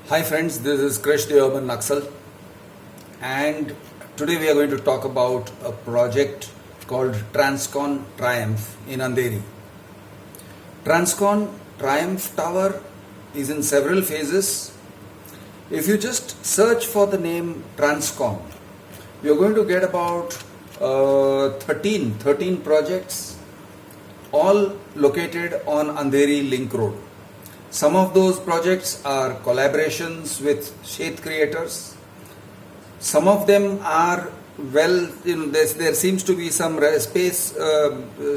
Hi friends, this is Krish the Urban Naxal, and today we are going to talk about a project called Transcon Triumph in Andheri. Transcon Triumph Tower is in several phases. If you just search for the name Transcon, you are going to get about 13 projects, all located on Andheri Link Road. Some of those projects are collaborations with Shet creators. Some of them are, there seems to be some space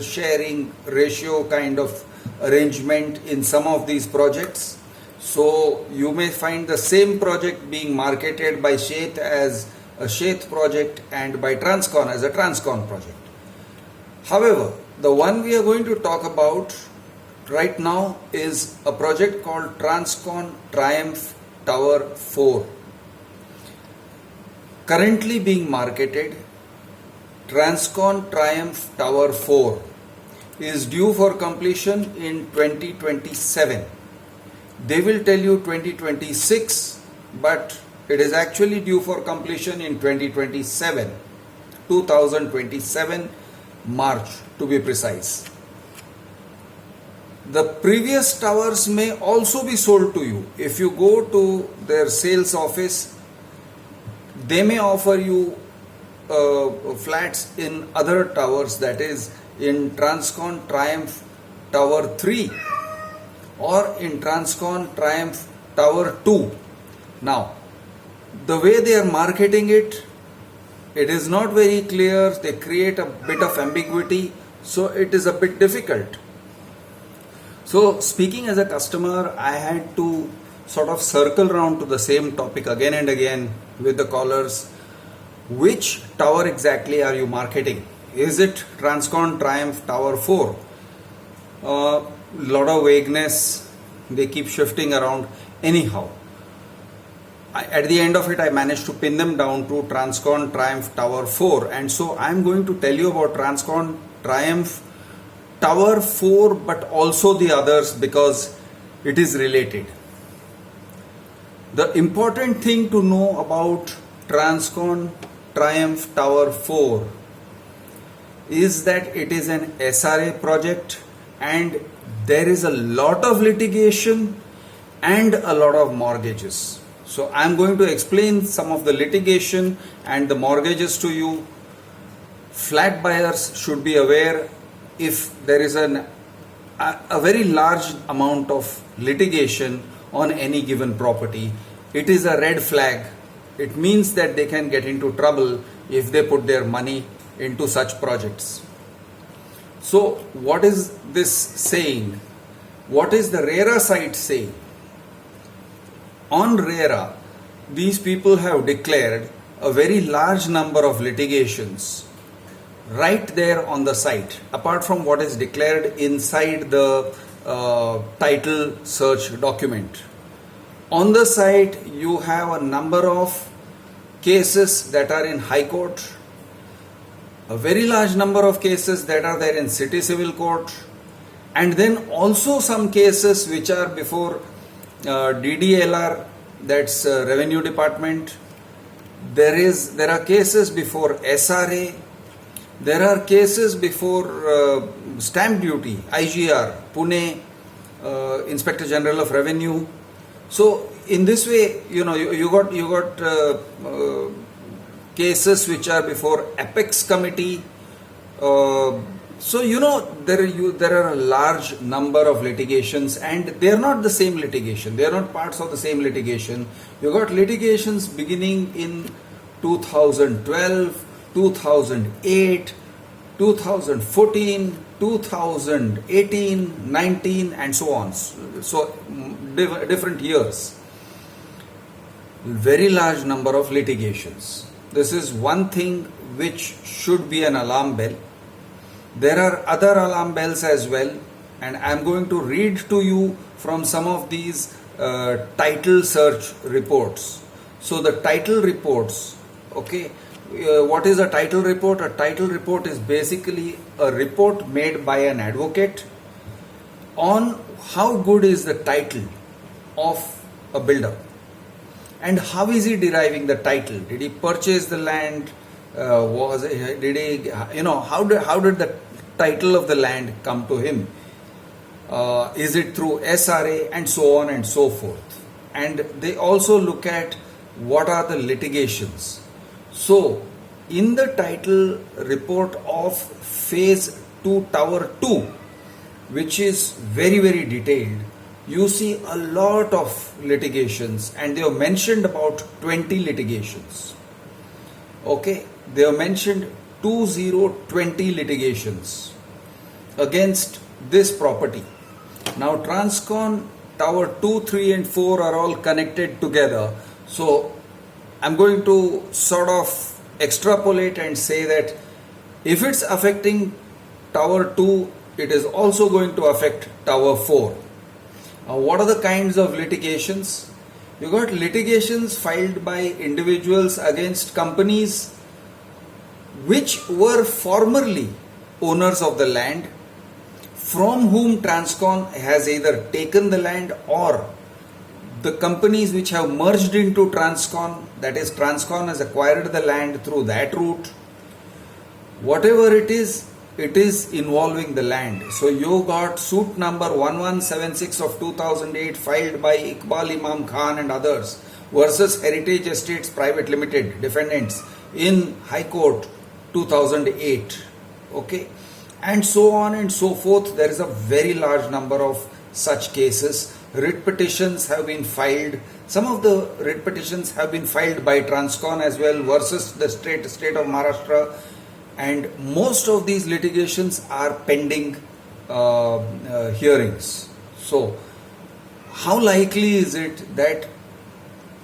sharing ratio kind of arrangement in some of these projects. So you may find the same project being marketed by Shet as a Shet project and by Transcon as a Transcon project. However, the one we are going to talk about right now is a project called Transcon Triumph Tower 4. Currently being marketed, Transcon Triumph Tower 4 is due for completion in 2027. They will tell you 2026, but it is actually due for completion in 2027, March to be precise. The previous towers may also be sold to you. If you go to their sales office, they may offer you flats in other towers, that is in Transcon Triumph Tower 3 or in Transcon Triumph Tower 2. Now, the way they are marketing it, it is not very clear. They create a bit of ambiguity, so it is a bit difficult. So speaking as a customer, I had to sort of circle around to the same topic again and again with the callers. Which tower exactly are you marketing? Is it Transcon Triumph Tower 4? Lot of vagueness, they keep shifting around. Anyhow, at the end of it, I managed to pin them down to Transcon Triumph Tower 4. And so I'm going to tell you about Transcon Triumph Tower 4, but also the others because it is related. The important thing to know about Transcon Triumph Tower 4 is that it is an SRA project and there is a lot of litigation and a lot of mortgages. So I'm going to explain some of the litigation and the mortgages to you. Flat buyers should be aware if there is a very large amount of litigation on any given property. It is a red flag. It means that they can get into trouble if they put their money into such projects. So what is this saying? What is the RERA site saying? On RERA, these people have declared a very large number of litigations right there on the site, apart from what is declared inside the title search document. On the site, you have a number of cases that are in High Court, a very large number of cases that are there in City Civil Court, and then also some cases which are before DDLR, that's Revenue Department. There are cases before SRA. There are cases before Stamp Duty, IGR, Pune, Inspector General of Revenue. So in this way, you got cases which are before Apex Committee. So there are a large number of litigations, and they are not the same litigation. They are not parts of the same litigation. You got litigations beginning in 2012, 2008, 2014, 2018, 19 and so on. So different years. Very large number of litigations. This is one thing which should be an alarm bell. There are other alarm bells as well, and I am going to read to you from some of these title search reports. So the title reports, okay, what is a title report? A title report is basically a report made by an advocate on how good is the title of a builder. And how is he deriving the title? Did he purchase the land? Did he, how did the title of the land come to him? Is it through SRA, and so on and so forth? And they also look at what are the litigations. So in the title report of Phase 2 Tower 2, which is very, very detailed, you see a lot of litigations, and they have mentioned about 20 litigations. Okay, they have mentioned 2020 litigations against this property. Now Transcon Tower 2, 3 and 4 are all connected together. So I'm going to sort of extrapolate and say that if it's affecting Tower 2, it is also going to affect Tower 4. What are the kinds of litigations? You got litigations filed by individuals against companies which were formerly owners of the land, from whom Transcon has either taken the land, or the companies which have merged into Transcon, that is, Transcon has acquired the land through that route. Whatever it is involving the land. So you got suit number 1176 of 2008 filed by Iqbal Imam Khan and others versus Heritage Estates Private Limited, defendants, in High Court 2008. Okay, and so on and so forth. There is a very large number of such cases. Writ petitions have been filed. Some of the writ petitions have been filed by Transcon as well versus the state of Maharashtra. And most of these litigations are pending hearings. So how likely is it that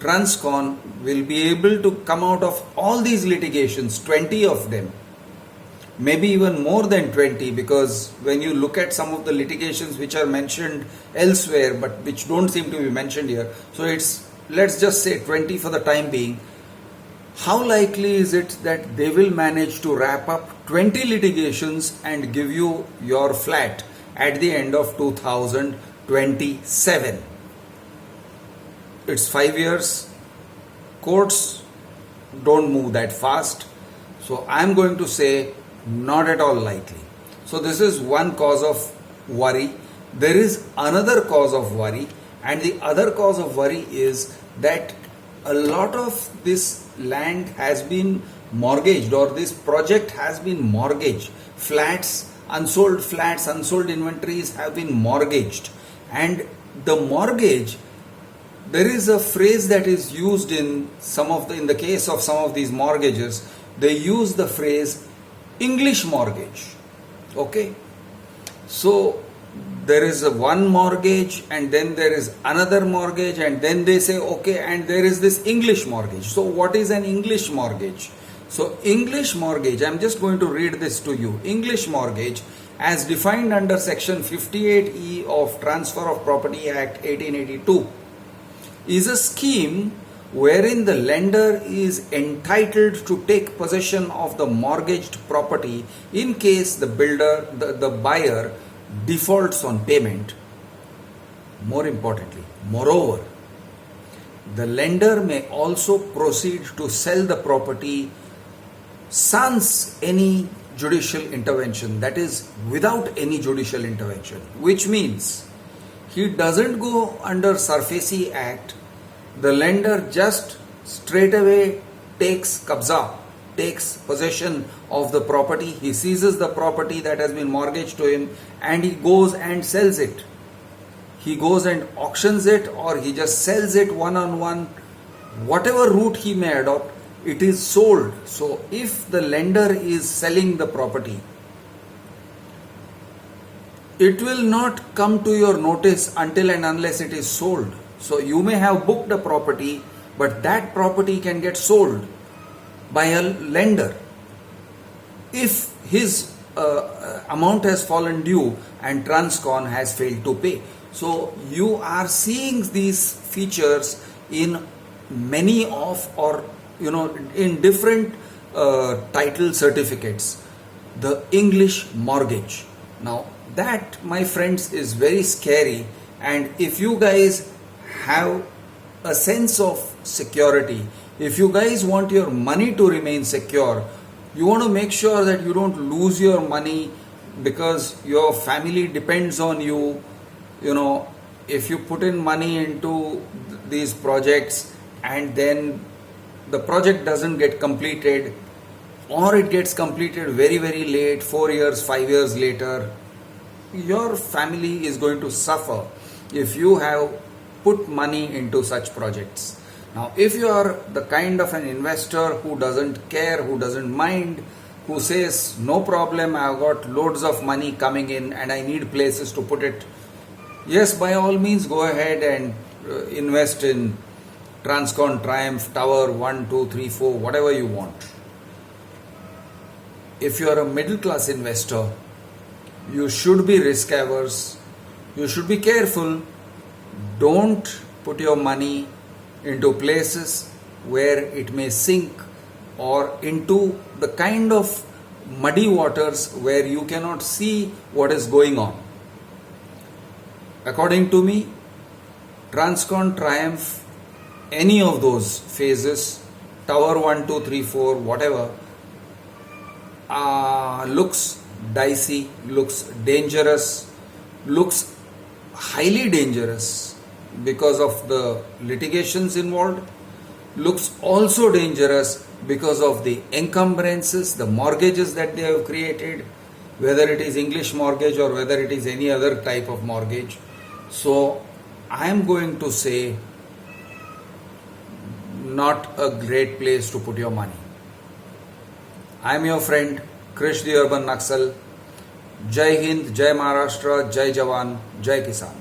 Transcon will be able to come out of all these litigations, 20 of them, maybe even more than 20, because when you look at some of the litigations which are mentioned elsewhere but which don't seem to be mentioned here, so let's just say 20 for the time being. How likely is it that they will manage to wrap up 20 litigations and give you your flat at the end of 2027? It's 5 years. Courts don't move that fast. So I'm going to say not at all likely. So this is one cause of worry. There is another cause of worry, and the other cause of worry is that a lot of this land has been mortgaged, or this project has been mortgaged. Unsold inventories have been mortgaged. And the mortgage, there is a phrase that is used in the case of some of these mortgages, they use the phrase English mortgage. Okay, so there is one mortgage, and then there is another mortgage, and then they say okay, and there is this English mortgage. So what is an English mortgage? So English mortgage, I'm just going to read this to you. English mortgage, as defined under section 58E of Transfer of Property Act 1882, is a scheme wherein the lender is entitled to take possession of the mortgaged property in case the buyer defaults on payment. More importantly, moreover, the lender may also proceed to sell the property sans any judicial intervention, that is, without any judicial intervention, which means he doesn't go under SARFAESI Act. The lender just straight away takes possession of the property. He seizes the property that has been mortgaged to him, and he goes and sells it. He goes and auctions it, or he just sells it one-on-one. Whatever route he may adopt, it is sold. So if the lender is selling the property, it will not come to your notice until and unless it is sold. So you may have booked a property, but that property can get sold by a lender if his amount has fallen due and Transcon has failed to pay. So you are seeing these features in many of, or in different title certificates. The English mortgage. Now that, my friends, is very scary, and if you guys have a sense of security. If you guys want your money to remain secure, you want to make sure that you don't lose your money because your family depends on you. You know, if you put in money into these projects and then the project doesn't get completed, or it gets completed very, very late, 4 years, 5 years later, your family is going to suffer if you have put money into such projects. Now, if you are the kind of an investor who doesn't care, who doesn't mind, who says, no problem, I've got loads of money coming in and I need places to put it, yes, by all means, go ahead and invest in Transcon Triumph Tower 1, 2, 3, 4, whatever you want. If you are a middle class investor, you should be risk averse, you should be careful. Don't put your money into places where it may sink, or into the kind of muddy waters where you cannot see what is going on. According to me, Transcon Triumph, any of those phases, Tower 1, 2, 3, 4, whatever, looks dicey, looks dangerous, looks highly dangerous because of the litigations involved, looks also dangerous because of the encumbrances, the mortgages that they have created, whether it is English mortgage or whether it is any other type of mortgage. So I am going to say, not a great place to put your money. I am your friend Krish the Urban Naxal. Jai Hind, Jai Maharashtra, Jai Jawan, Jai Kisan.